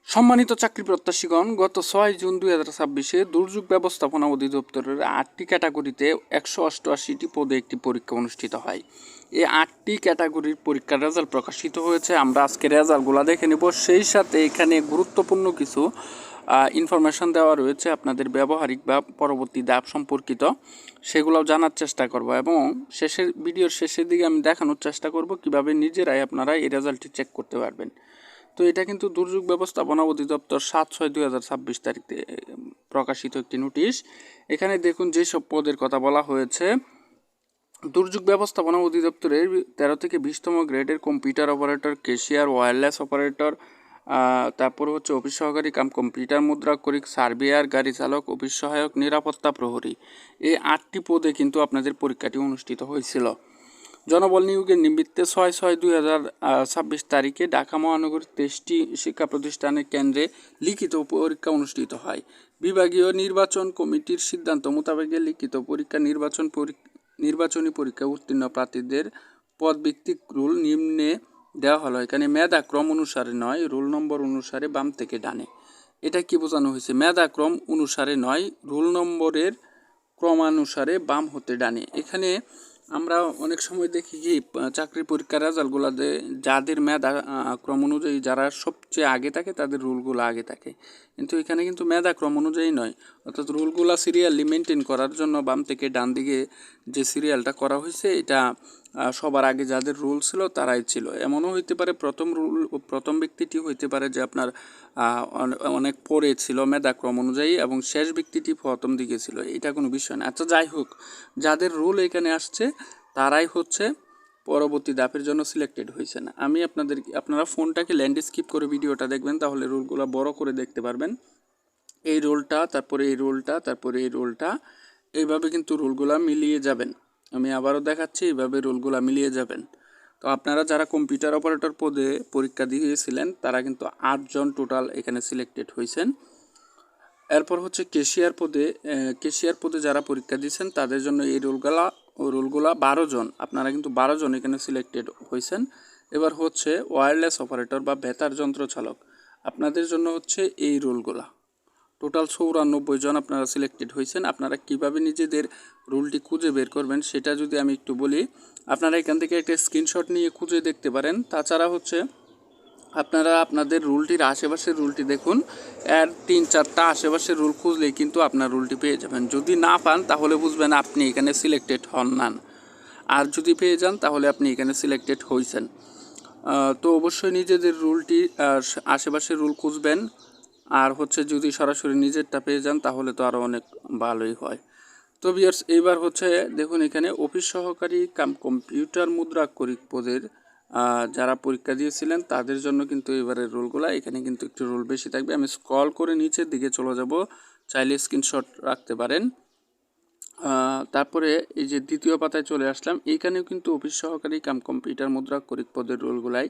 সম্মানিত চাকরি প্রত্যাশীগণ, গত 6 জুন 2026-এ দুর্যোগ ব্যবস্থাপনা অধিদপ্তরের 8টি ক্যাটাগরিতে 188টি পদে একটি পরীক্ষা অনুষ্ঠিত হয়। এই 8টি ক্যাটাগরির পরীক্ষার রেজাল্ট প্রকাশিত হয়েছে। আমরা আজকে রেজাল্টগুলো দেখে নেব। সেই সাথে এখানে গুরুত্বপূর্ণ কিছু ইনফরমেশন দেওয়া রয়েছে আপনাদের ব্যবহারিক বা পরবর্তী ধাপ সম্পর্কিত, সেগুলোও জানার চেষ্টা করব এবং ভিডিওর শেষের দিকে আমি দেখানোর চেষ্টা করব কিভাবে নিজেরাই আপনারা এই রেজাল্টটি চেক করতে পারবেন। তো এটা কিন্তু দুর্যোগ ব্যবস্থাপনা অধিদপ্তর 7/6/2026 তারিখে প্রকাশিত একটি নোটিশ। এখানে দেখুন যেসব পদের কথা বলা হয়েছে। দুর্যোগ ব্যবস্থাপনা অধিদপ্তরের 13 থেকে 20তম গ্রেডের computer operator, cashier, wireless operator, তারপর হচ্ছে অফিস সহকারী কাম কম্পিউটার মুদ্রাক্ষরিক, সার্ভেয়ার, গাড়ি চালক, অফিস সহায়ক, নিরাপত্তা প্রহরী, এই 8টি পদে কিন্তু আপনাদের পরীক্ষাটি অনুষ্ঠিত হয়েছিল। জনবল নিয়োগের নিমিত্তে 6/6/2026 তারিখে ঢাকা মহানগরীর 23টি শিক্ষা প্রতিষ্ঠানের কেন্দ্রে লিখিত পরীক্ষা অনুষ্ঠিত হয়। বিভাগীয় নির্বাচন কমিটির সিদ্ধান্ত মোতাবেক লিখিত পরীক্ষা নির্বাচনী পরীক্ষা উত্তীর্ণ প্রার্থীদের পদভিত্তিক রুল নিম্নে দেওয়া হলো। এখানে মেধাক্রম অনুসারে নয়, রোল নম্বর অনুসারে বাম থেকে ডানে। এটা কি বোঝানো হয়েছে? মেধাক্রম অনুসারে নয়, রোল নম্বরের ক্রমানুসারে বাম হতে ডানে। এখানে আমরা অনেক সময় দেখি কি চাকরির পরীক্ষার রেজাল্টগুলো যাদের মেধা ক্রম অনুযায়ী যারা সবচেয়ে আগে থাকে তাদের রুলগুলো আগে থাকে, কিন্তু এখানে কিন্তু মেধা ক্রম অনুযায়ী নয়, অর্থাৎ রুলগুলো সিরিয়ালি মেনটেন করার জন্য বাম থেকে ডান দিকে যে সিরিয়ালটা করা হয়েছে এটা সবার আগে যাদের রুল ছিল তারাই ছিল। এমনও হইতে পারে প্রথম ব্যক্তিটি হইতে পারে যে আপনার অনেক পরে ছিল মেধাক্রম অনুযায়ী এবং শেষ ব্যক্তিটি প্রথম দিকে ছিল, এটা কোনো বিষয় না। আচ্ছা, যাই হোক, যাদের রুল এখানে আসছে তারাই হচ্ছে পরবর্তী ধাপের জন্য সিলেক্টেড হয়েছে না। আমি আপনারা ফোনটাকে ল্যান্ডস্কেপ করে ভিডিওটা দেখবেন, তাহলে রুলগুলো বড় করে দেখতে পারবেন। এই রোলটা, তারপরে এই রোলটা, তারপরে এই রোলটা, এইভাবে কিন্তু রুলগুলা মিলিয়ে যাবেন। আমি আবারও দেখাচ্ছি, এইভাবে রুলগুলা মিলিয়ে যাবেন। তো আপনারা যারা কম্পিউটার অপারেটর পদে পরীক্ষা দিয়েছিলেন তারা কিন্তু 8 জন টোটাল এখানে সিলেক্টেড হয়েছেন। এরপর হচ্ছে কেশিয়ার পদে যারা পরীক্ষা দিয়েছেন তাদের জন্য এই রুলগুলা 12 জন, আপনারা কিন্তু 12 জন এখানে সিলেক্টেড হয়েছেন। এবার হচ্ছে ওয়্যারলেস অপারেটর বা বেতার যন্ত্র চালক, আপনাদের জন্য হচ্ছে এই রুলগুলা টোটাল 94 জন আপনারা সিলেক্টেড হয়েছেন। আপনারা কিভাবে নিজেদের রুলটি খুঁজে বের করবেন সেটা যদি আমি একটু বলি, আপনারা এখান থেকে একটা স্ক্রিনশট নিয়ে খুঁজে দেখতে পারেন। তাছাড়া হচ্ছে আপনারা আপনাদের রুলটির আশেপাশের রুলটি দেখুন, এর 3-4টা আশেপাশের রুল খুঁজলেই কিন্তু আপনার রুলটি পেয়ে যাবেন। যদি না পান তাহলে বুঝবেন আপনি এখানে সিলেক্টেড হন না, আর যদি পেয়ে যান তাহলে আপনি এখানে সিলেক্টেড হয়েছেন। তো অবশ্যই নিজেদের রুলটি আশেপাশের রুল খুঁজবেন, আর হচ্ছে যদি সরাসরি নিজেরটা পেয়ে যান তাহলে তো আরও অনেক ভালোই হয়। তো ভিউয়ার্স, এইবার হচ্ছে দেখুন এখানে অফিস সহকারী কাম কম্পিউটার মুদ্রাক্ষরিক পদের যারা পরীক্ষা দিয়েছিলেন তাদের জন্য কিন্তু এবারের রুলগুলো এখানে কিন্তু একটু রুল বেশি থাকবে। আমি স্ক্রল করে নিচের দিকে চলে যাব, চাইলে স্ক্রিনশট রাখতে পারেন। তারপরে এই যে দ্বিতীয় পাতায় চলে আসলাম, এইখানেও কিন্তু অফিস সহকারী কাম কম্পিউটার মুদ্রাক্ষরিক পদের রুলগুলাই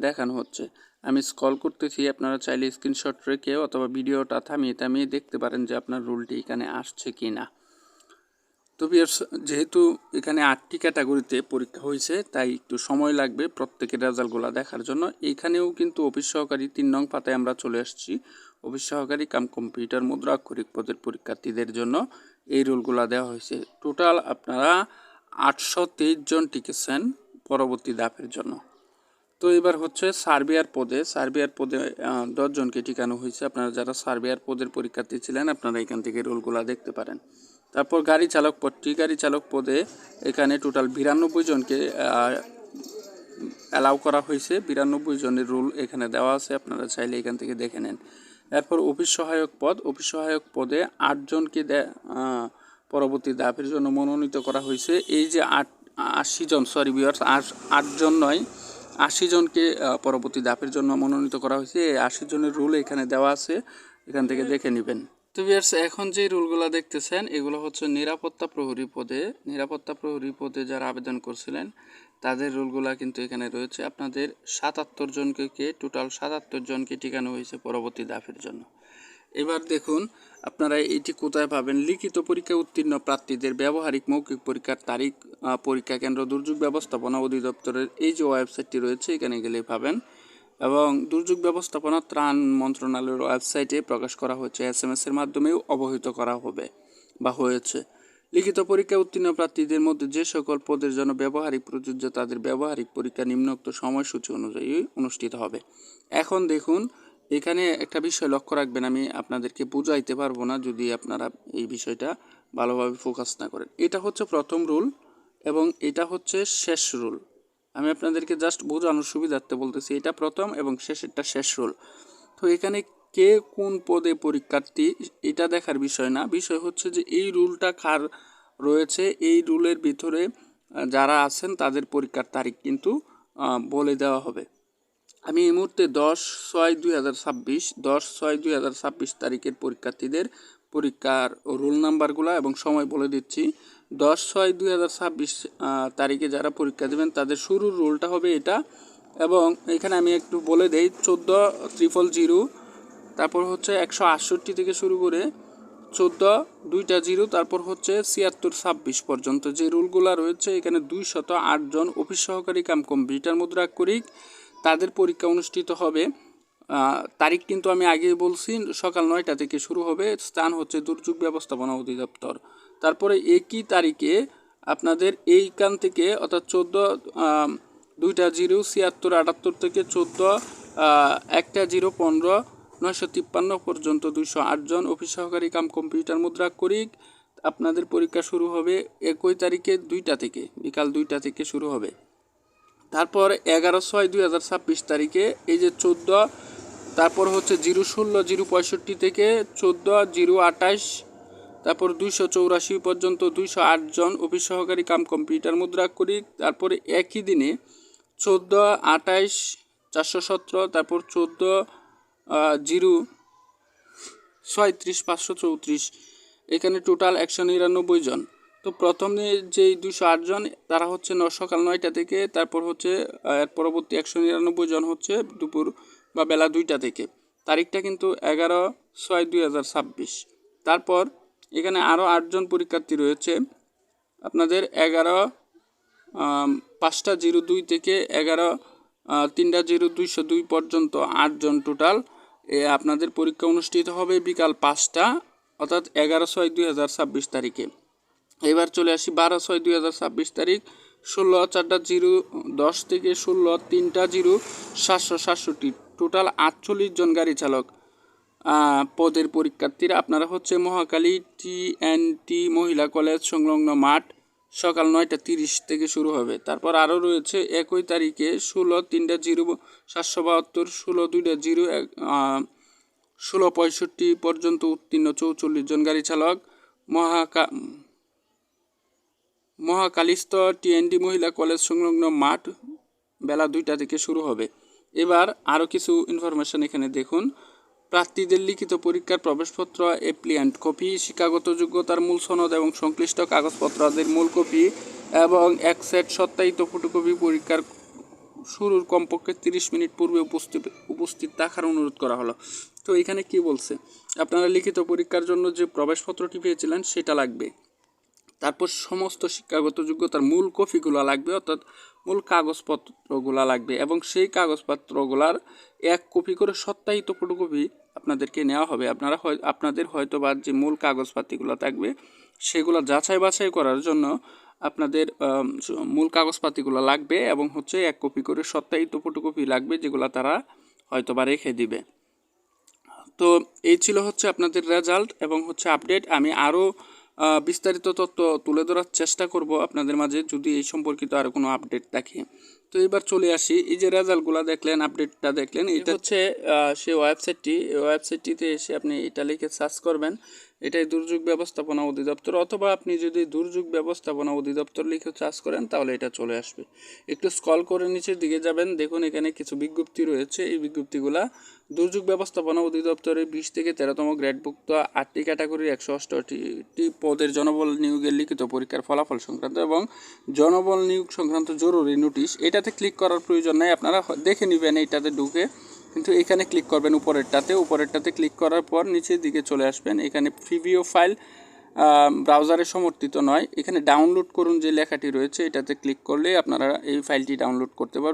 দেখানো হচ্ছে। আমি স্ক্রল করতেছি, আপনারা চাইলে স্ক্রিনশট রেখে অথবা ভিডিওটা থামিয়ে দেখতে পারেন যে আপনার রুলটি এখানে আসছে কি না। তো ভিউয়ার্স, যেহেতু এখানে 8টি ক্যাটাগরিতে পরীক্ষা হয়েছে তাই একটু সময় লাগবে প্রত্যেকের রেজাল্টগুলো দেখার জন্য। এইখানেও কিন্তু অফিস সহকারী 3 নং পাতায় আমরা চলে আসছি। অফিস সহকারী কাম কম্পিউটার মুদ্রাক্ষরিক পদের পরীক্ষার্থীদের জন্য এই রুলগুলো দেওয়া হয়েছে। টোটাল আপনারা 823 জন টিকেছেন পরবর্তী ধাপের জন্য। তো এবার হচ্ছে সার্ভেয়ার পদে 10 জনকে টিকানো হয়েছে। আপনারা যারা সার্ভেয়ার পদের পরীক্ষার্থী ছিলেন আপনারা এখান থেকে রুলগুলো দেখতে পারেন। তারপর গাড়ি চালক পদে এখানে টোটাল 92 জনকে অ্যালাউ করা হয়েছে। 92 জনের রুল এখানে দেওয়া আছে, আপনারা চাইলে এখান থেকে দেখে নেন। এরপর অফিস সহায়ক পদে 8 জনকে পরবর্তী ধাপের জন্য মনোনীত করা হয়েছে। এই যে 80 জন, সরি ভিউয়ার্স, 8 জন নয়, 80 জনকে পরবর্তী ধাপের জন্য মনোনীত করা হয়েছে। এই 80 জনের রুল এখানে দেওয়া আছে, এখান থেকে দেখে নেবেন। তো ভিউয়ার্স, এখন যে রুলগুলো দেখতেছেন এগুলো হচ্ছে নিরাপত্তা প্রহরী পদে যারা আবেদন করছিলেন তাদের রুলগুলো কিন্তু এখানে রয়েছে। আপনাদের 77 জনকে টোটাল 77 জনকে টিকানো হয়েছে পরবর্তী ধাপের জন্য। এবার দেখুন আপনারা এটি কোথায় পাবেন। লিখিত পরীক্ষা উত্তীর্ণ প্রার্থীদের ব্যবহারিক মৌখিক পরীক্ষার তারিখ পরীক্ষা কেন্দ্র দুর্যোগ ব্যবস্থাপনা অধিদপ্তরের এই যে ওয়েবসাইটটি রয়েছে এখানে গেলেই পাবেন। এবং দুর্যোগ ব্যবস্থাপনা ত্রাণ মন্ত্রণালয়ের ওয়েবসাইটে প্রকাশ করা হয়েছে। SMS এর মাধ্যমেও অবহিত করা হবে বা হয়েছে। লিখিত পরীক্ষা উত্তীর্ণ প্রার্থীদের মধ্যে যে সকল পদের জন্য ব্যবহারিক প্রযোজ্য তাদের ব্যবহারিক পরীক্ষা নিম্নোক্ত সময়সূচি অনুযায়ী অনুষ্ঠিত হবে। এখন দেখুন, এখানে একটা বিষয় লক্ষ্য রাখবেন, আমি আপনাদেরকে বুঝাইতে পারবো না যদি আপনারা এই বিষয়টা ভালোভাবে ফোকাস না করেন। এটা হচ্ছে প্রথম রুল এবং এটা হচ্ছে শেষ রুল। আমি আপনাদেরকে জাস্ট বোঝানোর সুবিধার্থে বলতেছি, এটা প্রথম এবং শেষেরটা শেষ রুল। তো এখানে কে কোন পদে পরীক্ষার্থী এটা দেখার বিষয় না, বিষয় হচ্ছে যে এই রুলটা কার রয়েছে, এই রুলের ভিতরে যারা আছেন তাদের পরীক্ষার তারিখ কিন্তু বলে দেওয়া হবে। আমি এই মুহূর্তে 10/6/2026 তারিখের পরীক্ষার্থীদের পরীক্ষার রোল নাম্বারগুলো এবং সময় বলে দিচ্ছি। 10/6/2026 তারিখে যারা পরীক্ষা দেবেন তাদের শুরুর রোলটা হবে এটা, এবং এখানে আমি একটু বলে দেই 14,000, তারপর হচ্ছে 168 থেকে শুরু করে 14,200, তারপর হচ্ছে 76,26 পর্যন্ত যে রুলগুলো রয়েছে। এখানে 208 জন অফিস সহকারী কাম কম্পিউটার মুদ্রাক্ষরিক তাদের পরীক্ষা অনুষ্ঠিত হবে। তারিখ কিন্তু আমি আগেই বলছি, সকাল 9টা থেকে শুরু হবে। স্থান হচ্ছে দুর্যোগ ব্যবস্থাপনা অধিদপ্তর। তারপরে একই তারিখে আপনাদের এইখান থেকে অর্থাৎ 14,200 থেকে 14,115 পর্যন্ত 208 জন অফিস সহকারী কাম কম্পিউটার মুদ্রাক্ষরিক আপনাদের পরীক্ষা শুরু হবে একই তারিখে 2টা থেকে, বিকাল 2টা থেকে শুরু হবে। তারপর 11/6/2026 তারিখে এই যে 14, তারপর হচ্ছে 016/065 থেকে 14/028, তারপর 284 পর্যন্ত 208 জন অফিস সহকারী কাম কম্পিউটার মুদ্রাক্ষরিক। তারপরে একই দিনে 14/28/417, তারপর 14/036/534, এখানে টোটাল 199 জন। তো প্রথমে যেই 208 জন তারা হচ্ছে সকাল 9টা থেকে, তারপর হচ্ছে এর পরবর্তী 199 জন হচ্ছে দুপুর বা বেলা 2টা থেকে। তারিখটা কিন্তু 11/6/2026। তারপর এখানে আরও 8 জন পরীক্ষার্থী রয়েছে আপনাদের 11/5/02 থেকে 11/3/0202 পর্যন্ত 8 জন টোটাল আপনাদের পরীক্ষা অনুষ্ঠিত হবে বিকাল 5টা, অর্থাৎ 11/6/2026 তারিখে। এবার চলে আসি 12/6/2026 তারিখ, 16/4/010 থেকে 16/3/0767, টোটাল 48 জন গাড়ি চালক পদের পরীক্ষার্থীরা আপনারা হচ্ছে মহাখালী TNT মহিলা কলেজ সংলগ্ন মাঠ, সকাল 9:30 থেকে শুরু হবে। তারপর আরও রয়েছে একই তারিখে 16/3/0772, 16/2/0 16:65 পর্যন্ত উত্তীর্ণ 44 জন গাড়ি চালক মহাকালীস্থ TNT মহিলা কলেজ সংলগ্ন মাঠ, বেলা 2টা থেকে শুরু হবে। এবার আরও কিছু ইনফরমেশন এখানে দেখুন। প্রার্থীদের লিখিত পরীক্ষার প্রবেশপত্র, অ্যাপ্লিক্যান্ট কপি, শিক্ষাগত যোগ্যতার মূল সনদ এবং সংশ্লিষ্ট কাগজপত্রের মূল কপি এবং এক সেট সত্যায়িত ফটোকপি পরীক্ষার শুরুর কমপক্ষে 30 মিনিট পূর্বে উপস্থিত থাকার অনুরোধ করা হলো। তো এখানে কি বলছে, আপনারা লিখিত পরীক্ষার জন্য যে প্রবেশপত্রটি পেয়েছিলেন সেটা লাগবে, তারপর সমস্ত শিক্ষাগত যোগ্যতার মূল কপিগুলো লাগবে, অর্থাৎ মূল কাগজপত্রগুলো লাগবে, এবং সেই কাগজপত্রগুলার 1 কপি করে সত্যায়িত ফটোকপি আপনাদেরকে নেওয়া হবে। আপনাদের হয়তো বা যে মূল কাগজপাতিগুলো থাকবে সেগুলো যাচাই বাছাই করার জন্য আপনাদের মূল কাগজপাতিগুলো লাগবে, এবং হচ্ছে 1 কপি করে সত্যায়িত ফটোকপি লাগবে, যেগুলো তারা হয়তো বা রেখে দিবে। তো এই ছিল হচ্ছে আপনাদের রেজাল্ট এবং হচ্ছে আপডেট। আমি আরও বিস্তারিত তথ্য তুলে ধরার চেষ্টা করব আপনাদের মাঝে যদি এই সম্পর্কিত আরও কোনো আপডেট থাকে। তো এবার চলে আসি, এই যে রেজাল্টগুলো দেখলেন, আপডেটটা দেখলেন, এটা হচ্ছে সেই ওয়েবসাইটটিতে এসে আপনি এটা লিখে সার্চ করবেন, এটাই দুর্যোগ ব্যবস্থাপনা অধিদপ্তর, অথবা আপনি যদি দুর্যোগ ব্যবস্থাপনা অধিদপ্তর লিখে সার্চ করেন তাহলে এটা চলে আসবে। একটু স্ক্রল করে নিচের দিকে যাবেন, দেখুন এখানে কিছু বিজ্ঞপ্তি রয়েছে। এই বিজ্ঞপ্তিগুলা দুর্যোগ ব্যবস্থাপনা অধিদপ্তরের 20 থেকে 13তম গ্রেডভুক্ত 8টি ক্যাটাগরির 188টি পদের জনবল নিয়োগের লিখিত পরীক্ষার ফলাফল সংক্রান্ত এবং জনবল নিয়োগ সংক্রান্ত জরুরি নোটিশ। এটাতে ক্লিক করার প্রয়োজন নেই, আপনারা দেখে নেবেন এইটাতে ঢুকে, কিন্তু এখানে ক্লিক করবেন উপরেরটাতে ক্লিক করার পর নিচের দিকে চলে আসবেন। এখানে প্রিভিউ ফাইল ব্রাউজারে সমর্থিত নয়, এখানে ডাউনলোড করুন যে লেখাটি রয়েছে এটাতে ক্লিক করলে আপনারা এই ফাইলটি ডাউনলোড করতে পারবেন।